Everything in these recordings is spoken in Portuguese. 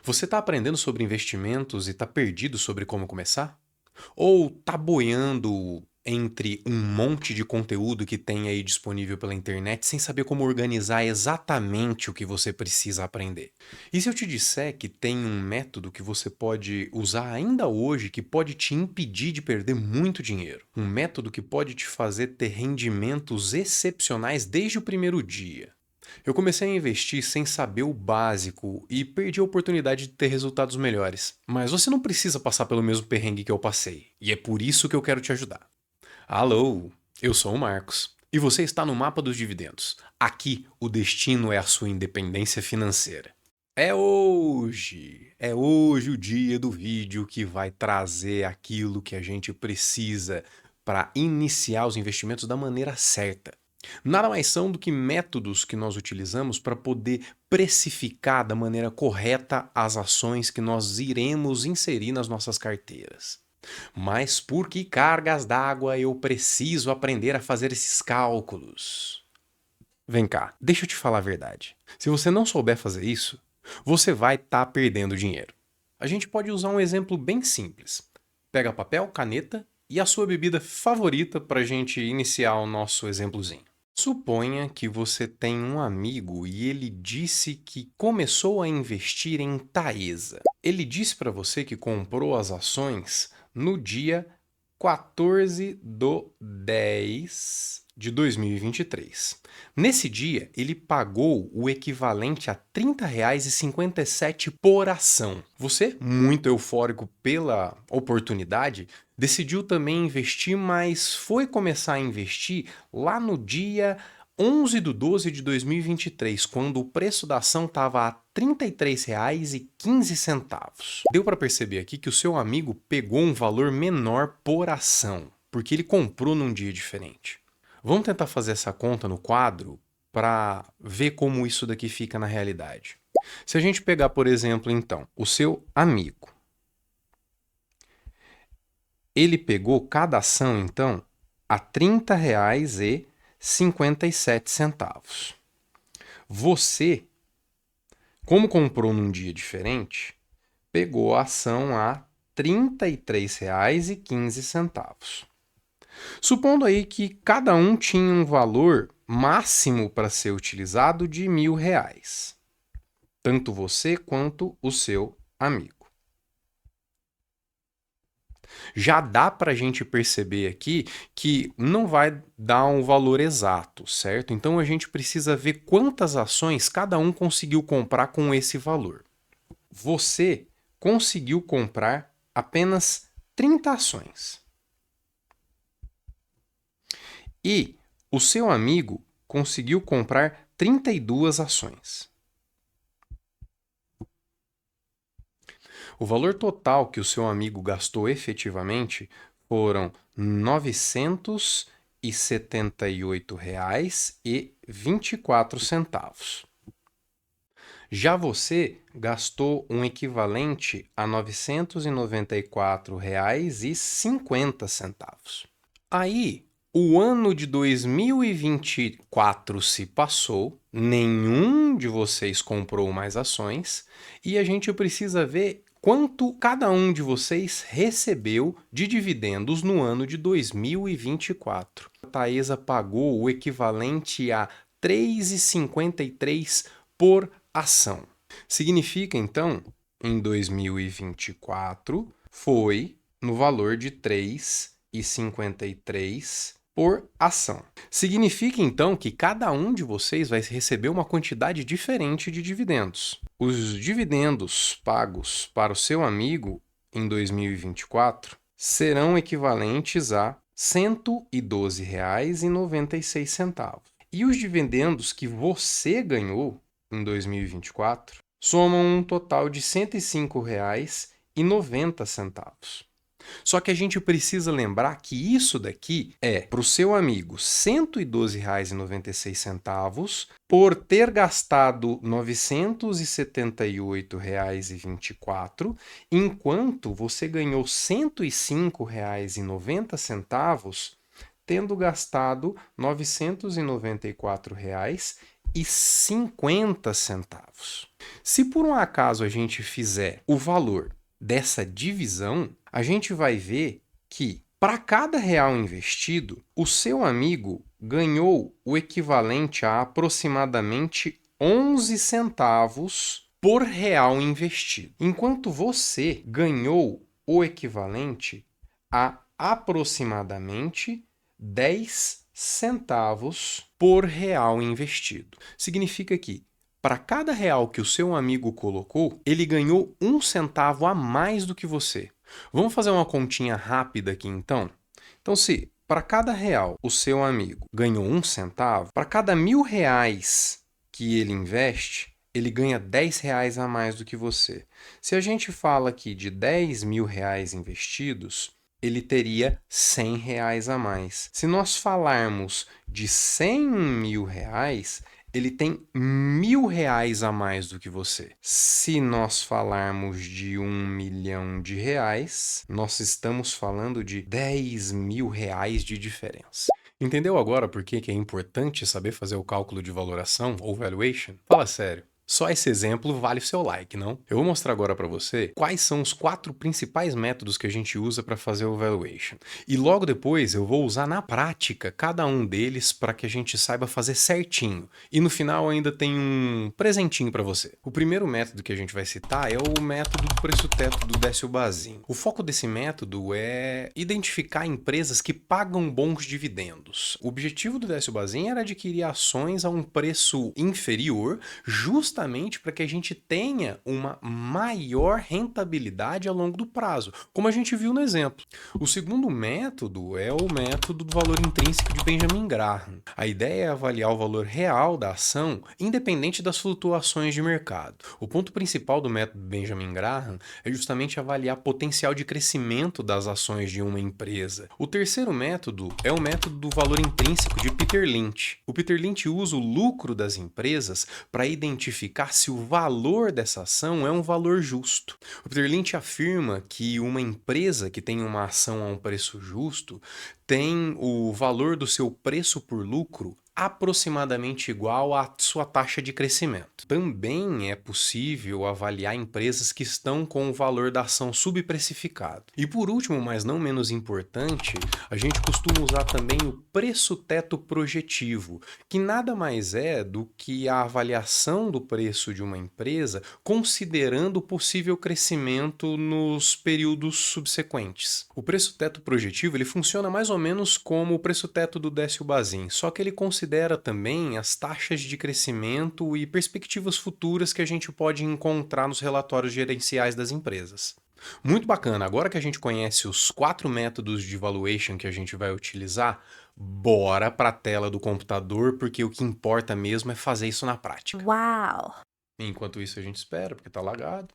Você está aprendendo sobre investimentos e está perdido sobre como começar? Ou está boiando entre um monte de conteúdo que tem aí disponível pela internet sem saber como organizar exatamente o que você precisa aprender? E se eu te disser que tem um método que você pode usar ainda hoje que pode te impedir de perder muito dinheiro? Um método que pode te fazer ter rendimentos excepcionais desde o primeiro dia? Eu comecei a investir sem saber o básico e perdi a oportunidade de ter resultados melhores. Mas você não precisa passar pelo mesmo perrengue que eu passei, e é por isso que eu quero te ajudar. Alô, eu sou o Marcos e você está no Mapa dos Dividendos. Aqui o destino é a sua independência financeira. É hoje o dia do vídeo que vai trazer aquilo que a gente precisa para iniciar os investimentos da maneira certa. Nada mais são do que métodos que nós utilizamos para poder precificar da maneira correta as ações que nós iremos inserir nas nossas carteiras. Mas por que cargas d'água eu preciso aprender a fazer esses cálculos? Vem cá, deixa eu te falar a verdade. Se você não souber fazer isso, você vai estar perdendo dinheiro. A gente pode usar um exemplo bem simples. Pega papel, caneta e a sua bebida favorita para a gente iniciar o nosso exemplozinho. Suponha que você tem um amigo e ele disse que começou a investir em Taesa. Ele disse para você que comprou as ações no dia 14/10 de 2023. Nesse dia, ele pagou o equivalente a R$ 30,57 por ação. Você, muito eufórico pela oportunidade, decidiu também investir, mas foi começar a investir lá no dia 11/12 de 2023, quando o preço da ação estava a R$ 33,15. Deu para perceber aqui que o seu amigo pegou um valor menor por ação, porque ele comprou num dia diferente. Vamos tentar fazer essa conta no quadro para ver como isso daqui fica na realidade. Se a gente pegar, por exemplo, então, o seu amigo, ele pegou cada ação, então, a R$ 30,57. Você, como comprou num dia diferente, pegou a ação a R$ 33,15. Supondo aí que cada um tinha um valor máximo para ser utilizado de R$ 1.000, tanto você quanto o seu amigo. Já dá para a gente perceber aqui que não vai dar um valor exato, certo? Então a gente precisa ver quantas ações cada um conseguiu comprar com esse valor. Você conseguiu comprar apenas 30 ações. E o seu amigo conseguiu comprar 32 ações. O valor total que o seu amigo gastou efetivamente foram R$ 978,24. Já você gastou um equivalente a R$ 994,50. Aí, o ano de 2024 se passou, nenhum de vocês comprou mais ações e a gente precisa ver quanto cada um de vocês recebeu de dividendos no ano de 2024. A Taesa pagou o equivalente a R$ 3,53 por ação. Significa, então, em 2024, foi no valor de R$ 3,53 por ação. Significa, então, que cada um de vocês vai receber uma quantidade diferente de dividendos. Os dividendos pagos para o seu amigo em 2024 serão equivalentes a R$ 112,96. E os dividendos que você ganhou em 2024 somam um total de R$ 105,90. Só que a gente precisa lembrar que isso daqui é para o seu amigo R$ 112,96 por ter gastado R$ 978,24, enquanto você ganhou R$ 105,90 tendo gastado R$ 994,24. R$ 1,50. Se por um acaso a gente fizer o valor dessa divisão, a gente vai ver que para cada real investido, o seu amigo ganhou o equivalente a aproximadamente 11 centavos por real investido, enquanto você ganhou o equivalente a aproximadamente 10 centavos por real investido. Significa que para cada real que o seu amigo colocou, ele ganhou 1 centavo a mais do que você. Vamos fazer uma continha rápida aqui então? Então, se para cada real o seu amigo ganhou 1 centavo, para cada R$ 1.000 que ele investe, ele ganha R$ 10 a mais do que você. Se a gente fala aqui de R$ 10.000 investidos, ele teria R$ 100 a mais. Se nós falarmos de R$ 100.000, ele tem R$ 1.000 a mais do que você. Se nós falarmos de R$ 1 milhão, nós estamos falando de R$ 10.000 de diferença. Entendeu agora por que é importante saber fazer o cálculo de valoração ou valuation? Fala sério. Só esse exemplo vale o seu like, não? Eu vou mostrar agora para você quais são os 4 principais métodos que a gente usa para fazer o valuation. E logo depois eu vou usar na prática cada um deles para que a gente saiba fazer certinho. E no final ainda tem um presentinho para você. O primeiro método que a gente vai citar é o método do preço-teto do Décio Bazin. O foco desse método é identificar empresas que pagam bons dividendos. O objetivo do Décio Bazin era adquirir ações a um preço inferior, justamente para que a gente tenha uma maior rentabilidade ao longo do prazo, como a gente viu no exemplo. O segundo método é o método do valor intrínseco de Benjamin Graham. A ideia é avaliar o valor real da ação, independente das flutuações de mercado. O ponto principal do método Benjamin Graham é justamente avaliar potencial de crescimento das ações de uma empresa. O terceiro método é o método do valor intrínseco de Peter Lynch. O Peter Lynch usa o lucro das empresas para identificar se o valor dessa ação é um valor justo. O Peter Lynch afirma que uma empresa que tem uma ação a um preço justo tem o valor do seu preço por lucro aproximadamente igual à sua taxa de crescimento. Também é possível avaliar empresas que estão com o valor da ação subprecificado. E por último, mas não menos importante, a gente costuma usar também o preço-teto projetivo, que nada mais é do que a avaliação do preço de uma empresa considerando o possível crescimento nos períodos subsequentes. O preço-teto projetivo ele funciona mais ou menos como o preço-teto do Décio Bazin, só que ele considera também as taxas de crescimento e perspectivas futuras que a gente pode encontrar nos relatórios gerenciais das empresas. Muito bacana, agora que a gente conhece os 4 métodos de valuation que a gente vai utilizar, bora para a tela do computador, porque o que importa mesmo é fazer isso na prática. Uau! Enquanto isso a gente espera, porque tá lagado.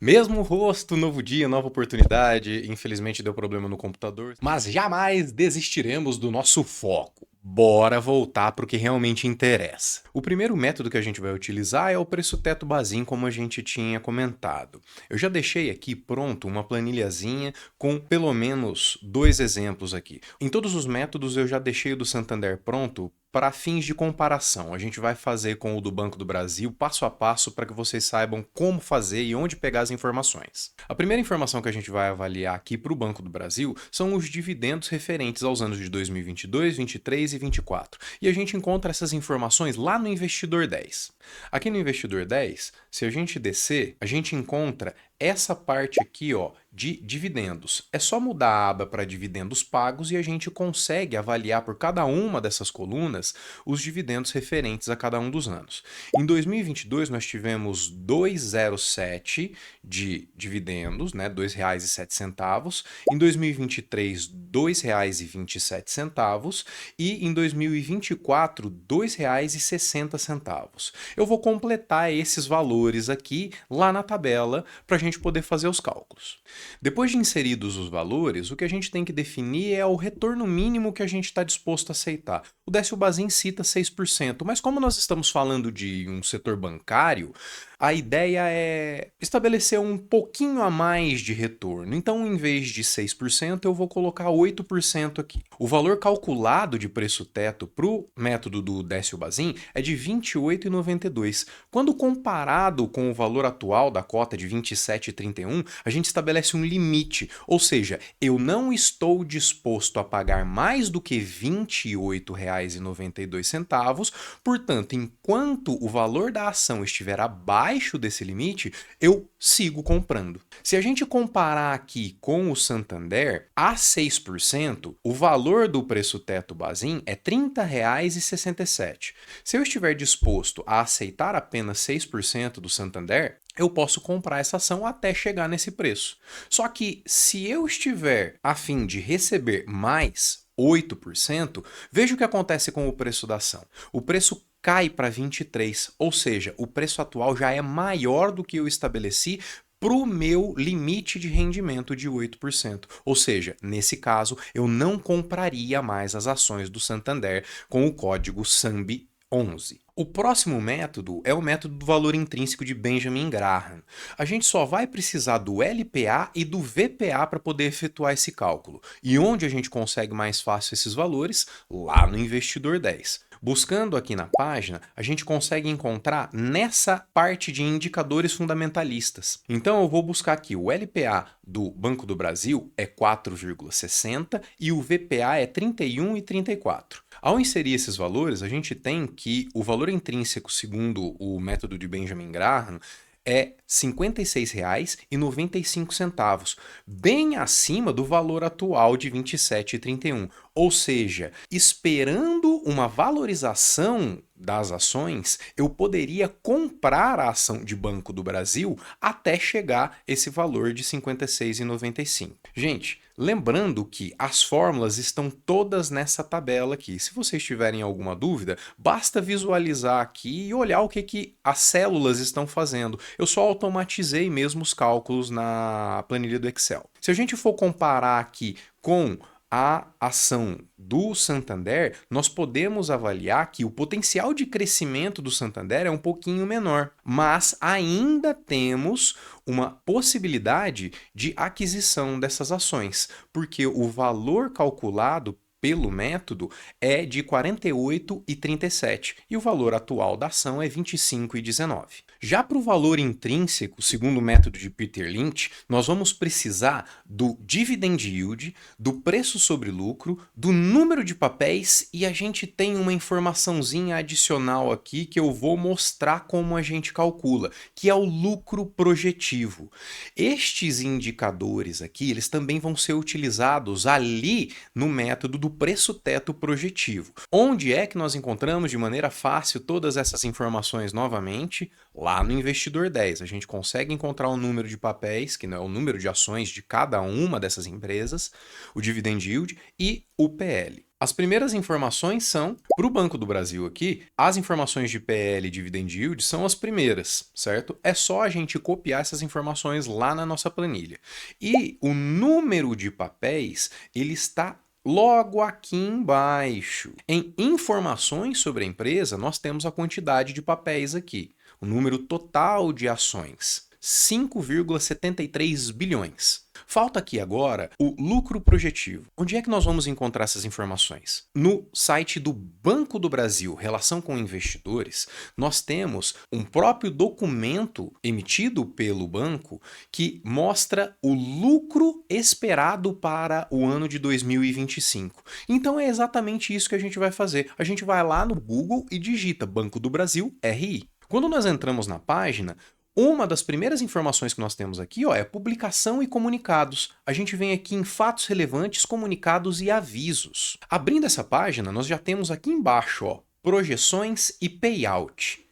Mesmo rosto, novo dia, nova oportunidade. Infelizmente deu problema no computador, mas jamais desistiremos do nosso foco. Bora voltar para o que realmente interessa. O primeiro método que a gente vai utilizar é o preço-teto Bazin, como a gente tinha comentado. Eu já deixei aqui pronto uma planilhazinha com pelo menos 2 exemplos aqui. Em todos os métodos eu já deixei o do Santander pronto para fins de comparação. A gente vai fazer com o do Banco do Brasil passo a passo para que vocês saibam como fazer e onde pegar as informações. A primeira informação que a gente vai avaliar aqui para o Banco do Brasil são os dividendos referentes aos anos de 2022, 2023 e 2024. E a gente encontra essas informações lá no Investidor 10. Aqui no Investidor 10, se a gente descer, a gente encontra essa parte aqui, ó, de dividendos. É só mudar a aba para dividendos pagos e a gente consegue avaliar por cada uma dessas colunas os dividendos referentes a cada um dos anos. Em 2022 nós tivemos 2,07 de dividendos, né, R$ 2,07. Em 2023, R$ 2,27 e em 2024, R$ 2,60. Eu vou completar esses valores aqui lá na tabela para a gente poder fazer os cálculos. Depois de inseridos os valores, o que a gente tem que definir é o retorno mínimo que a gente está disposto a aceitar. O Décio Bazin cita 6%, mas como nós estamos falando de um setor bancário, a ideia é estabelecer um pouquinho a mais de retorno. Então, em vez de 6%, eu vou colocar 8% aqui. O valor calculado de preço teto para o método do Décio-Bazin é de R$ 28,92. Quando comparado com o valor atual da cota de R$ 27,31, a gente estabelece um limite, ou seja, eu não estou disposto a pagar mais do que R$ 28,92, portanto, enquanto o valor da ação estiver abaixo desse limite, eu sigo comprando. Se a gente comparar aqui com o Santander, a 6%, o valor do preço teto Bazin é R$ 30,67. Se eu estiver disposto a aceitar apenas 6% do Santander, eu posso comprar essa ação até chegar nesse preço. Só que se eu estiver a fim de receber mais 8%, veja o que acontece com o preço da ação. O preço cai para 23, ou seja, o preço atual já é maior do que eu estabeleci para o meu limite de rendimento de 8%. Ou seja, nesse caso, eu não compraria mais as ações do Santander com o código SAMB11. O próximo método é o método do valor intrínseco de Benjamin Graham. A gente só vai precisar do LPA e do VPA para poder efetuar esse cálculo. E onde a gente consegue mais fácil esses valores? Lá no Investidor 10. Buscando aqui na página, a gente consegue encontrar nessa parte de indicadores fundamentalistas. Então eu vou buscar aqui o LPA do Banco do Brasil é 4,60 e o VPA é 31,34. Ao inserir esses valores, a gente tem que o valor intrínseco, segundo o método de Benjamin Graham, é R$ 56,95, bem acima do valor atual de R$ 27,31. Ou seja, esperando uma valorização das ações, eu poderia comprar a ação de Banco do Brasil até chegar esse valor de R$ 56,95. Gente, lembrando que as fórmulas estão todas nessa tabela aqui. Se vocês tiverem alguma dúvida, basta visualizar aqui e olhar o que as células estão fazendo. Eu só automatizei mesmo os cálculos na planilha do Excel. Se a gente for comparar aqui com a ação do Santander, nós podemos avaliar que o potencial de crescimento do Santander é um pouquinho menor, mas ainda temos uma possibilidade de aquisição dessas ações, porque o valor calculado pelo método é de R$ 48,37 e o valor atual da ação é R$ 25,19. Já para o valor intrínseco, segundo o método de Peter Lynch, nós vamos precisar do dividend yield, do preço sobre lucro, do número de papéis e a gente tem uma informaçãozinha adicional aqui que eu vou mostrar como a gente calcula, que é o lucro projetivo. Estes indicadores aqui, eles também vão ser utilizados ali no método do preço teto projetivo. Onde é que nós encontramos de maneira fácil todas essas informações novamente? Lá no Investidor 10. A gente consegue encontrar o número de papéis, que não é o número de ações de cada uma dessas empresas, o dividend yield e o PL. As primeiras informações são, para o Banco do Brasil aqui, as informações de PL e dividend yield são as primeiras, certo? É só a gente copiar essas informações lá na nossa planilha. E o número de papéis, ele está logo aqui embaixo. Em informações sobre a empresa, nós temos a quantidade de papéis aqui, o número total de ações, 5,73 bilhões. Falta aqui agora o lucro projetivo. Onde é que nós vamos encontrar essas informações? No site do Banco do Brasil, Relação com Investidores, nós temos um próprio documento emitido pelo banco que mostra o lucro esperado para o ano de 2025. Então é exatamente isso que a gente vai fazer. A gente vai lá no Google e digita Banco do Brasil RI. Quando nós entramos na página, uma das primeiras informações que nós temos aqui é publicação e comunicados. A gente vem aqui em fatos relevantes, comunicados e avisos. Abrindo essa página, nós já temos aqui embaixo projeções e payout.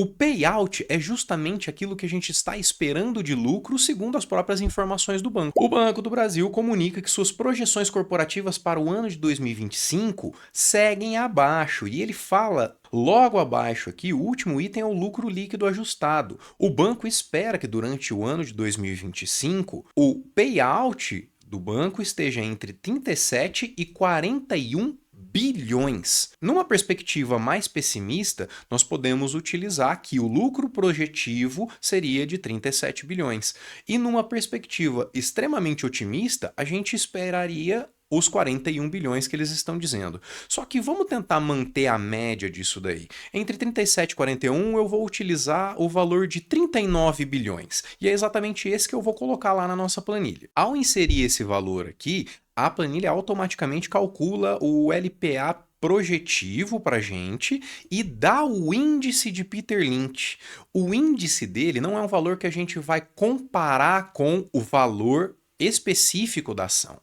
O payout é justamente aquilo que a gente está esperando de lucro segundo as próprias informações do banco. O Banco do Brasil comunica que suas projeções corporativas para o ano de 2025 seguem abaixo e ele fala logo abaixo aqui, o último item é o lucro líquido ajustado. O banco espera que durante o ano de 2025 o payout do banco esteja entre 37 e 41 bilhões. Numa perspectiva mais pessimista, nós podemos utilizar que o lucro projetivo seria de 37 bilhões. E numa perspectiva extremamente otimista, a gente esperaria os 41 bilhões que eles estão dizendo. Só que vamos tentar manter a média disso daí. Entre 37 e 41 eu vou utilizar o valor de 39 bilhões. E é exatamente esse que eu vou colocar lá na nossa planilha. Ao inserir esse valor aqui, a planilha automaticamente calcula o LPA projetivo para a gente e dá o índice de Peter Lynch. O índice dele não é um valor que a gente vai comparar com o valor específico da ação.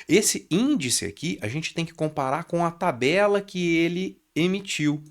Esse índice aqui a gente tem que comparar com a tabela que ele emitiu.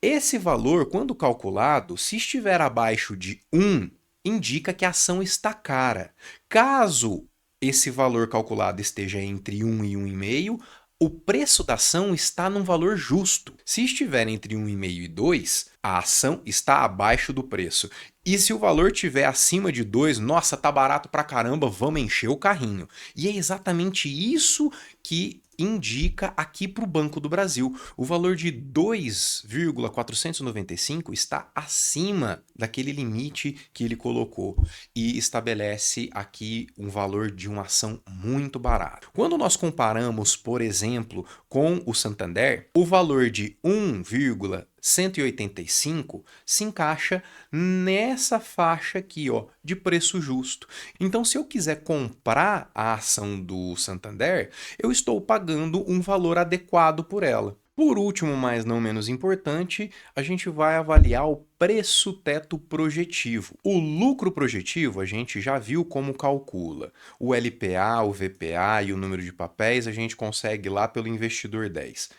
Esse valor, quando calculado, se estiver abaixo de 1, indica que a ação está cara. Caso esse valor calculado esteja entre 1 e 1,5, o preço da ação está num valor justo. Se estiver entre 1,5 e 2, a ação está abaixo do preço. E se o valor estiver acima de 2, nossa, tá barato pra caramba, vamos encher o carrinho. E é exatamente isso que indica aqui para o Banco do Brasil. O valor de 2,495 está acima daquele limite que ele colocou e estabelece aqui um valor de uma ação muito barata. Quando nós comparamos, por exemplo, com o Santander, o valor de 1,185 se encaixa nessa faixa aqui, ó, de preço justo. Então, se eu quiser comprar a ação do Santander, eu estou pagando um valor adequado por ela. Por último, mas não menos importante, a gente vai avaliar o preço teto projetivo. O lucro projetivo a gente já viu como calcula. O LPA, o VPA e o número de papéis a gente consegue lá pelo Investidor 10.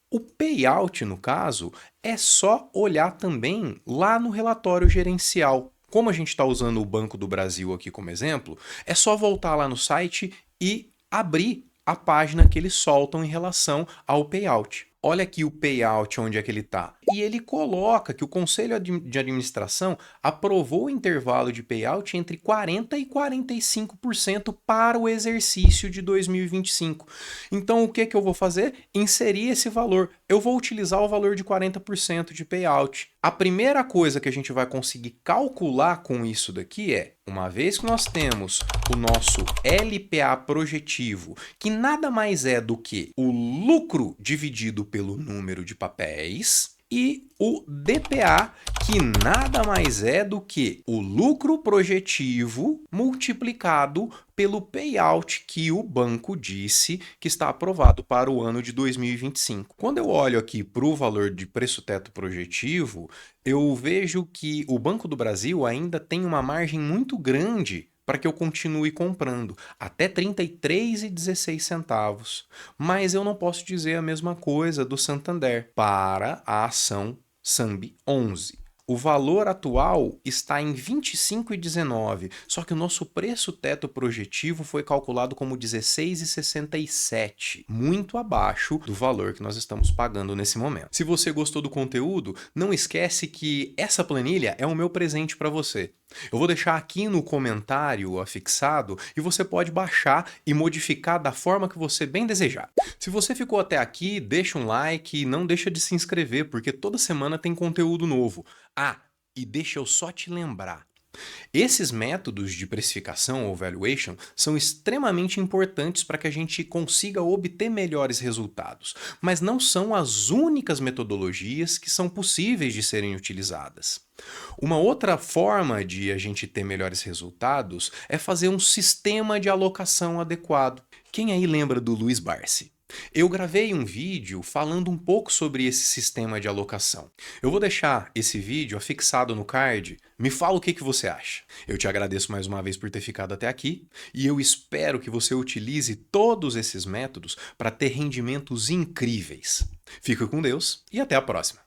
O payout, no caso, é só olhar também lá no relatório gerencial. Como a gente está usando o Banco do Brasil aqui como exemplo, é só voltar lá no site e abrir a página que eles soltam em relação ao payout. Olha aqui o payout, onde é que ele está. E ele coloca que o Conselho de Administração aprovou o intervalo de payout entre 40% e 45% para o exercício de 2025. Então, o que eu vou fazer? Inserir esse valor. Eu vou utilizar o valor de 40% de payout. A primeira coisa que a gente vai conseguir calcular com isso daqui é, uma vez que nós temos o nosso LPA projetivo, que nada mais é do que o lucro dividido pelo número de papéis, e o DPA, que nada mais é do que o lucro projetivo multiplicado pelo payout que o banco disse que está aprovado para o ano de 2025. Quando eu olho aqui para o valor de preço teto projetivo, eu vejo que o Banco do Brasil ainda tem uma margem muito grande para que eu continue comprando, até R$ 33,16. Mas eu não posso dizer a mesma coisa do Santander para a ação SAMB 11. O valor atual está em R$ 25,19, só que o nosso preço teto projetivo foi calculado como R$ 16,67, muito abaixo do valor que nós estamos pagando nesse momento. Se você gostou do conteúdo, não esquece que essa planilha é o meu presente para você. Eu vou deixar aqui no comentário afixado e você pode baixar e modificar da forma que você bem desejar. Se você ficou até aqui, deixa um like e não deixa de se inscrever, porque toda semana tem conteúdo novo. Ah, e deixa eu só te lembrar. Esses métodos de precificação ou valuation são extremamente importantes para que a gente consiga obter melhores resultados, mas não são as únicas metodologias que são possíveis de serem utilizadas. Uma outra forma de a gente ter melhores resultados é fazer um sistema de alocação adequado. Quem aí lembra do Luiz Barsi? Eu gravei um vídeo falando um pouco sobre esse sistema de alocação. Eu vou deixar esse vídeo afixado no card. Me fala o que você acha. Eu te agradeço mais uma vez por ter ficado até aqui e eu espero que você utilize todos esses métodos para ter rendimentos incríveis. Fica com Deus e até a próxima.